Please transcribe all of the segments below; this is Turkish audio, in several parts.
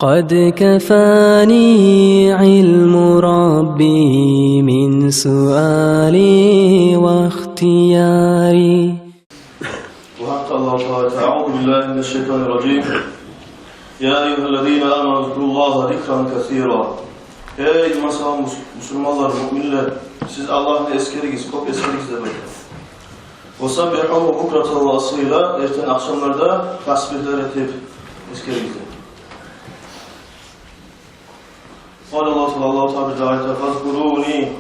قد كفاني علم ربي من سؤالي واختياري. وحق الله تعالى أعوذ بالله من الشيطان الرجيم. يا أيها الذين آمنوا اذكروا الله ذكرا كثيرا. Ey Müslümanlar, müminler, siz Allah'ın eskerigiz, çok eskerigiz de böyle. وَسَبِّحُوهُ بُكْرَةً وَأَصِيلًا. Erten akşamlarda tasbihler etip eskerigiz de. Allah Teala fazkuruni.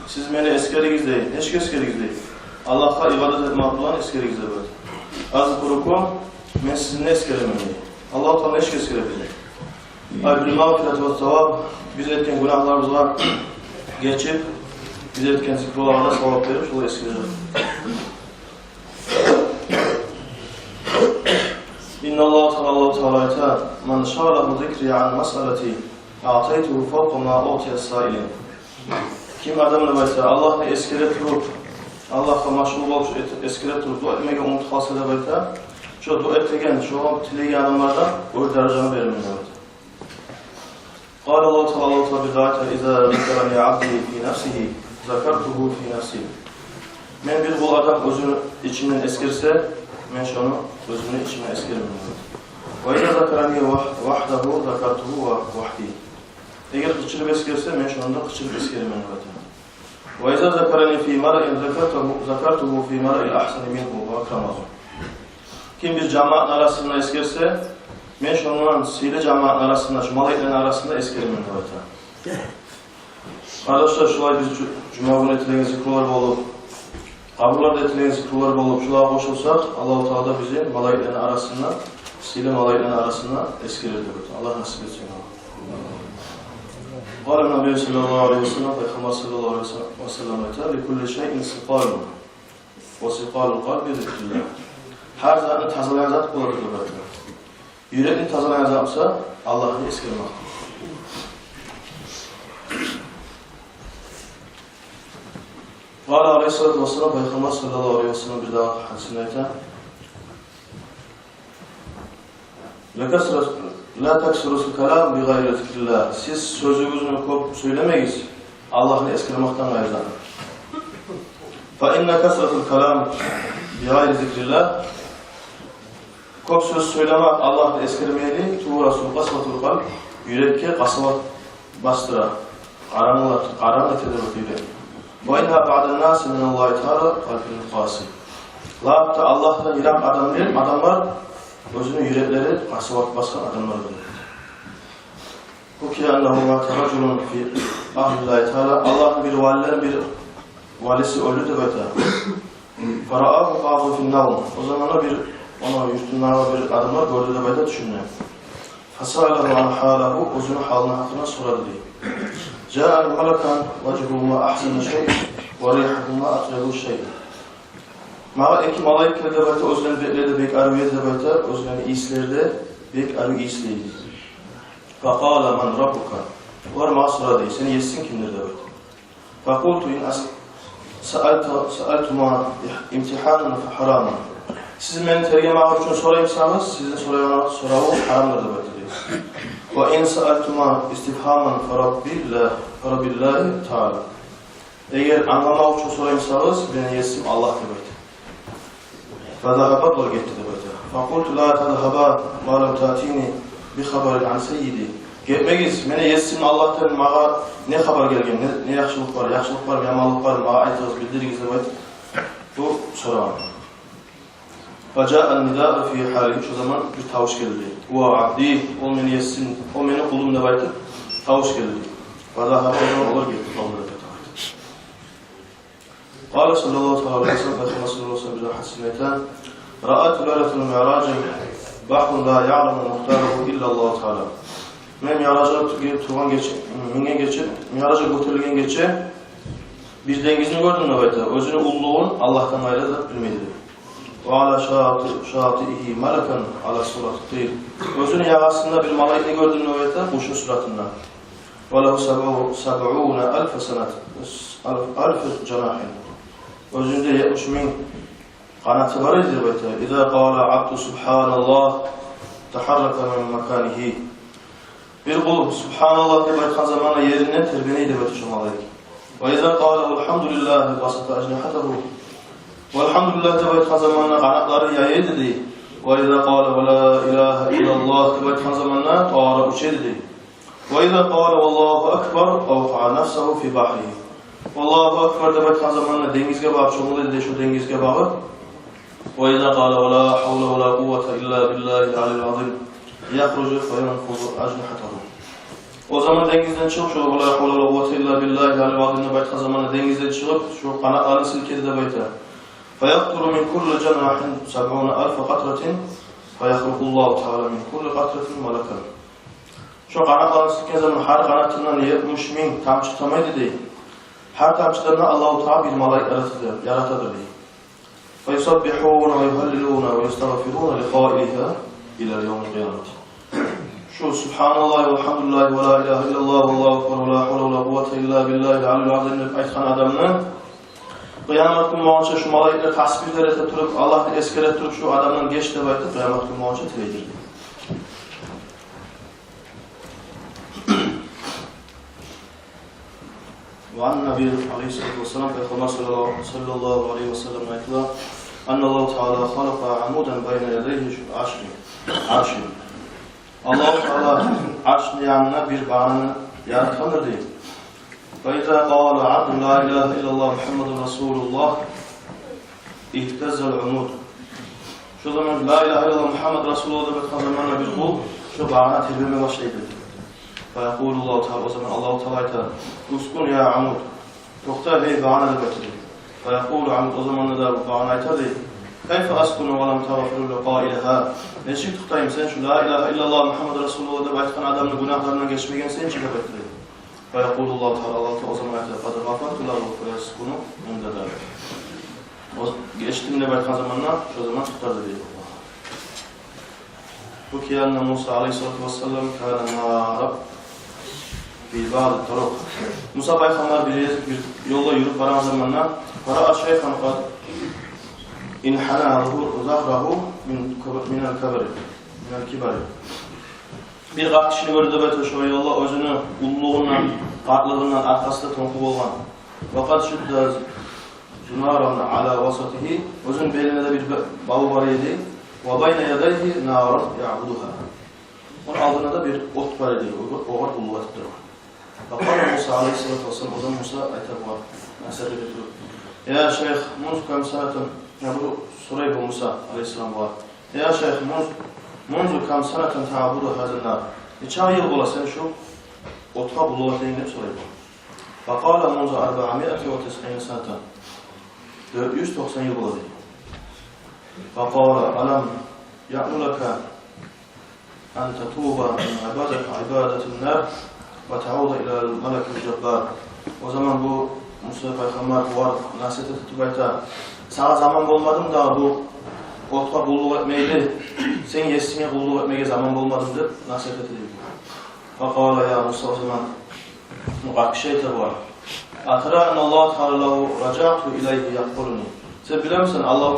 Siz beni eskerigiz deyin. Hiç eskerigiz deyin. Allah'a ibadet etmek olan eskerigiz de böyle. Azkurukum. Ben sizinle eskerimem deyin. Allah Teala hiç eskerimem deyin. Bil mağfiret ve sevap. Biz etken günahlarımız var. Geçip biz etken zikrolarda sevap verip şunu eskeririm. İnna Allah Teala men şa'lahu zikri an mes'aleti a'taytuhu fawqa ma utiya sa'ilin. Kim adamını bayta Allah'ı eskerip durup Allah'a maşgul olup eskerip durup dua etmeye umut hasıda bayta şu dua etken şu tilegi adamlardan o dereceni vermeyin. قال الله تعالى بذاته إذا ذكرني عبدي في نفسه ذكرته في نفسي. Men bir bu adam özünü içimden eskerse men şunu özünü içimden eskerim. Ve إذا ذكرني وحده ذكرته وحدي. Eğer kıçırıp eskerse men şunu kıçırıp eskerim. Ve إذا ذكرني في مرء ذكرته في مرء أحسن منه وأكرمه. Kim bir cemaat arasında eskerse men şunun sile cemaat arasında, şu malayetlerin arasında eskerimin var. Arkadaşlar şulay biz cuma günü etilen zikrular bolup, kabullarda etilen zikrular bolup, şulaya koşulsak, Allah-u Teala bizi malayetlerin arasında, sile malayetlerin arasında eskirirdi. Allah nasip etsin. Kâle Nebi sallallahu aleyhi ve sellem, Peygamber sallallahu aleyhi ve sellem, "Likulli şeyin siqalun, ve siqalul kalbi zikrillah." Her zatın tazalayan zat kuladır. Yüreğini tazalayan zatsa Allah'ı eskermek. Kâle aleyhissalatu vesselam, Peygamber sallallahu aleyhi ve sellem bir daha hadisinde ayeten La taksirusul kelam bi gayri zikrillah. Siz sözünüzünü çok söylemeyiz Allah'ı eskermekten gayrıdan. Fa inne kasratul kelam bi gayri zikrillah. Çok söz söylemek Allah'ı eskermeyeli tuğrasul kasvatul kalb. Yürekke kasvat bastıra. Karanlık eder yürek. Ve inha ba'den nasi minallahi teala kalbinin qasi. Lakin Allah'tan irak adamlar özünün yürekleri kasvat baskan adamlardır. Bu ki ennehu ma teracülün fi ahlillahi teala. Allah'ın bir valilerin bir valisi öldü de böyle. Fara'ahu qâhu finnâvm. O zaman ona yurtunlara bir adamlar gördü de böyle düşünüyor. Fasâlehu an hâlehu. Özünün halini hakkında soradı diye. Câ'an melekan vecihuhuma ahsenu şey ve rihahuma atrebu şey. Mağa iki malayık geldi de böyle özlerini bekledi, bek arıya da böyle özlerini iyisileri bek arı iyisiydi. Fakâle men rabbuka. Var mağa soradı diye. Seni yesin kimdir de böyle. Fakultu in sa'altuma imtihanun fe haraman. Siz beni tergemek için sorayımsanız, sizin sorağı haramdır da böyle diyor. Ve in sa'altuma istifhaman ferabbillahi ta'ala. Eğer anlamak için sorayımsanız, beni yesim Allah da böyle. Fezâhabat var gitti de böyle. Fakultu la tezâhaba ma lem ta'tini bi haberin an seyyidi. Gitmeyiz, beni yesim Allah'tan mağa ne haber gelgen, ne yaxşılık var, yamanlık var, mağa aytığız bildiriniz de böyle. Bu sorağı. Faca'a nida fi hali. Şu zaman bir tavuş geldi. Ve abdi, o beni yesin, o beni kulum da baytı. Tavuş geldi. Vada haberden olur gitti. Kâle sallallahu aleyhi ve sellem, Peygamber sallallahu aleyhi ve sellem bir hasineten Ra'at lâletul mi'racın Bahun la ya'lamu muhtaruhu illallah Teala. Men mi'raca götürülgen geçe bir dengizini gördüm de baytı. Özünü ulluğun Allah'tan gayrı da bilmedi. وعلى شاطئه ملكا على صورة الطير. Özünün yagasında bir malayını gördüm nöbette kuşun suratında. وله 70,000 سنة 1000 جناح. Özünde 70.000 kanatı var idi nöbette. إذا قال عبد سبحان الله تحرك من مكانه. Bir kul Subhanallah deb aytgan zamanda yerinden terbiyeni deb ötüşümalaydı. Ve izâ qâle elhamdülillâhi basata ecnihatahu. Velhamdülillah deb aytgan zamanda kanatları yayı dedi. Ve izâ qâle ve la ilahe illallah deb aytgan zamanda tağara uçe dedi. Ve izâ qâle vallahu ekber avqa'a nefsehu fi bahrihi. Vallahu ekber deb aytgan zamanda dengizge bağıp çoğulu dedi şu dengizge bağıp. Ve izâ qâle ve la havle ve la kuvvete illa billahi alil azim. Yakrucu fe yenfuzu ecnihatahu. O zaman denizden çıkıp şu la havle ve la kuvvete illa billahi alil azim deb aytgan zamanda denizden çıkıp şu kanatlarını silkedi deb aytadi. فَيَقْتُرُ مِنْ كُلِّ جَنَاحٍ 70,000 قَطْرَةٍ فَيَخْلُقُ اللّٰهُ تَعَالَى مِنْ كُلِّ قَطْرَةٍ مَلَكًا. Şu kanatlarını silken zaman her kanatından 70,000 tamçı tamaydı değil. Her tamçılarına Allah-u Teala bir malaik yaratadır değil. فَيُسَبِّحُونَ وَيُهَلِّلُونَ وَيُسْتَغْفِرُونَ لِقَائِلِهَا إِلَى الْيَوْمِ الْقِيَامَةِ. Şu Subhanallah ve elhamdülillah ve la ilahe illallah ve allahu ekber ve la havle ve la kuvvete illa billahi alil azim aytgan adamın Kıyamet günü boyunca şu malaikler tasbih ederek turup Allah'ı eskerek turup şu adamdan geç deb aytib kıyamet günü boyunca tileydir. Ve an Nabi aleyhissalatu vesselam Peygamber sallallahu aleyhi ve sellem aytdilar: "Annallahu Teala halaka amudan bayna yadayhi arşi." Allah Teala arşın yanına bir bağını yaratkandır deyip. فَإِذَا قَالَ عَبْدٌ لَا إِلَٰهَ إِلَّا اللّٰهُ مُحَمَّدٌ رَسُولُ اللّٰهِ اِهْتَزَّ الْعُمُودُ. Şu zaman La ilahe illallah Muhammed Resulullah da zamanla bir kul şu bağına tilbeme başlaydı. فَيَقُولُ اللّٰهُ Teala o zaman Allah-u Teala uskun ya amud. Yokta hey bağına da götürdü. فَيَقُولُ amud o zaman da bağına aytardı. كَيْفَ أَسْكُنُ وَلَمْ تَغَفِرُ لَقَائِلَهَا. Ne çık tutayım sen şu La ilahe illallah Muhammed Resulullah da baytkan adamın günahlarından geçmegen sen çıkıp ettirdi. فَيَقُولُ اللّٰهُ Teala o zaman ayetler قَدْ غَفَرْتُ لَهُ فَيَسْكُنُ عِنْدَ ذَلِكَ. O geçtiğinde baytkan zamanla şu zaman tutardı diye. Bu ki anne Musa aleyhissalatu vesselam kâne mâ'arab fî bâd-ı taruk. Musa Peygamber bir yolda yürüp varan zamanla vara'a şeyhan qad inhana zahrahu minel kibari. Bir qat kişini gördü ve şu yolla özünü ulluğundan, qartlığından arkasında tonku bolgan. Vaqat şudda zunaran ala vasatihi. Özün beline de bir bağı var idi. Ve bayna yadayhi narun ya'buduha. Onun altında da bir ot var idi. O ot ulluğa tutuyor. Faqala Musa aleyhissalatu vesselam o zaman Musa aytar var. Nasıl ediyor? Ya şeyh munzu kam sanatın. Ya bu soruyu bu Musa aleyhisselam var. Ya şeyh munzu kam sanatın ta'budu hazal nar. Neçe yıl bola sen şu otga buluğa deyinip sorayım. Faqala munzu 490 sanatan. 490 yıl bola deyim. Faqala alam ya'nulaka an tatuba min ibadetin nar ve ta'uda ila melekil cebbar. O zaman bu Musa Peygamber var nasihat etip ayta. Sana zaman bulmadım da bu otga kulluk etmeydi. Sen yesine kulluk etmeye zaman bulmadım deb nasihat etdi. Faqala ya Musa o zaman muqaq şeyte var. Atara en Allah Teala raca'tu ilayhi yaquluni. Sen bilir misin Allah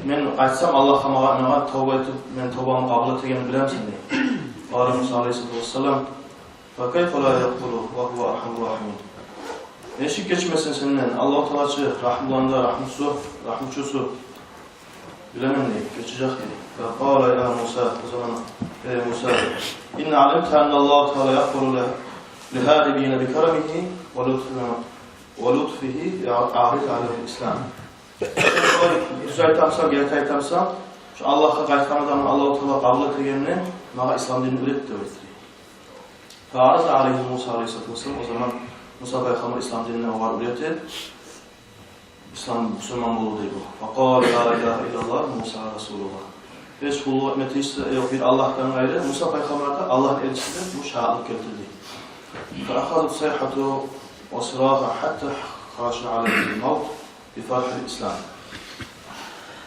men aytsam Allah'a mağana tövbe etip men tövbamı kabul ettiğini bilir misin diye. Qala Musa aleyhissalatu vesselam fa kayfa la yaqulu ve huve erhamur rahimin. Eşik geçmesin senden. Allah-u Teala'çı, rahmullanda, rahmuçusu bilemem ne, geçecek diye. Ve kâle ya Musa, o zaman ey Musa, İnne alimte enne Allah-u Teala yakfuru lihâribîne bi keremihi ve lütfihi ahid aleyhi İslam. Yüzü aytamsam, gerek aytamsam, şu Allah'a qaytkan adamın Allah-u Teala kabul ettiğini, bana İslam dinini üretti de öğretti. Fârıza aleyhi Musa aleyhissalatu vesselam, o zaman Musa Peygamber İslam dinine var üretti. İslam Müslüman buldu diye bu. Faqala la ilahe illallah Musa Resulullah. Beş kulluk etmeti ise yok bir Allah'tan gayrı. Musa Peygamber de Allah'ın elçisidir. Bu şahitlik getirdi. Fa'akhadut sayhatu ve sıraha hatta haşa aleyhil mavt bi farhil İslam.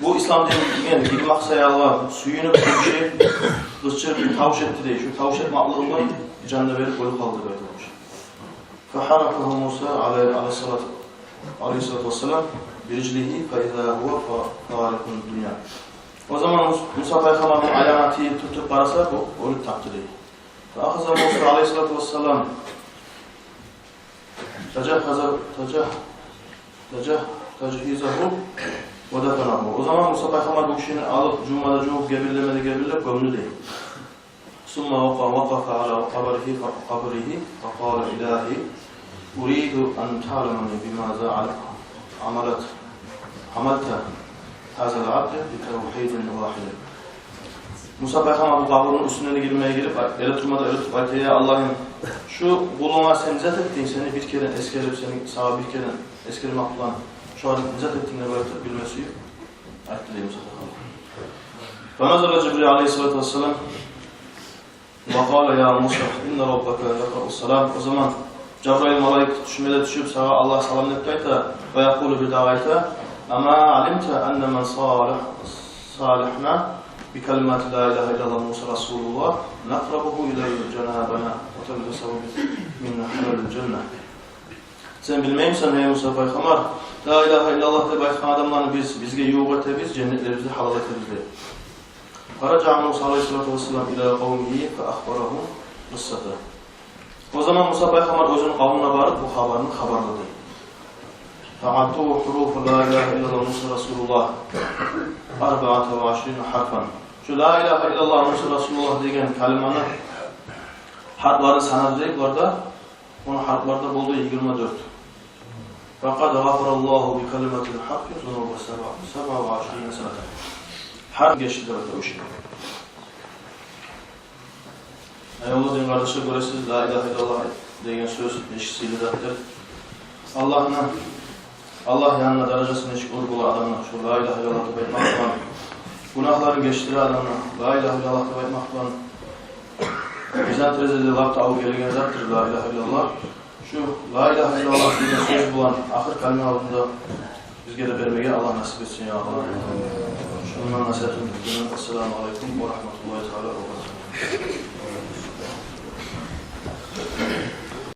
Bu İslam dininin bir maksayallah suyunu kışçı tavuş etti diye. Şu tavuş etme aklığından canına verip ölü kaldı böyle olmuş. فحركه موسى aleyhissalatu vesselam biriclihi فَاِذَا هُوَ فَارِقُ الدُّنْيَا. O zaman Musa Peygamber'in ayağını tutup karasa bu ölü taktı değil. فأخذ موسى عليه الصلاة والسلام techizahu ve defanahu. O zaman Musa Peygamber bu kişinin alıp cumada cumhur gebirlep gömdü değil. Summa vakafa ala kabrihi faqala ilahi uridu an ta'lamani bimaza amalta hazal abde bi tevhidin vahid. Musa Peygamber bu kabrinin üstüne girmeye girip ele tutmadı, ele tutup ya Allah'ım şu kuluna sen izzet ettin, seni bir kere eskerip seni sağa bir kere eskerip aklan şu an izzet ettiğine böyle bilmesi ayette değil Musa Peygamber. Fenazara Cibril aleyhissalatu vesselam ve kâle ya Musa inne rabbeke yakra'ussalam. O zaman Cebrail malaik düşmede düşüp sağa Allah salam etmekte ve yakulu bir davayta ama alimte enne men salihna بكلمات لا إله إلا الله موسى رسول الله نقربه إلى جنابنا وتلبسه من حلال الجنة. Sen bilmeyim misin ey Musa Peygamber? La ilahe illallah de baykan adamlarını bizge yoğurt etebiz, cennetlerimizi halal etebiz de. Faraca Musa aleyhissalatu vesselam ila kavmihi fe ahbarahum kıssata. O zaman Musa Peygamber özünün kavmine varıp bu haberini haberledi. Fa'attuhu hurufu la ilahe illallah Musa Resulullah 24 harfan. Şu la ilahe illallah Musa Resulullah degen kelimanın harfları sanadı orada. Onun harflarda bulduğu 24. Fakat gafarallahu bi kelimatil hakkı zunubu 27 sene. Harf geçti orada o şey. Eyvallah din kardeşi göresiz la ilahe illallah degen söz eşisiyle zaten Allah yanına derecesine eşik olur adamlar. Şu la ilahe illallah da baytmakla günahların geçtiği adamlar. La ilahe illallah da baytmakla bizden terezede lapta avu gelgen zattır la ilahe illallah. Şu la ilahe illallah diye söz bulan ahir kalmi altında bizge de vermeye Allah nasip etsin ya Allah. Şundan nasihatım. Esselamu aleyküm ve rahmetullahi teala ve barakatuhu.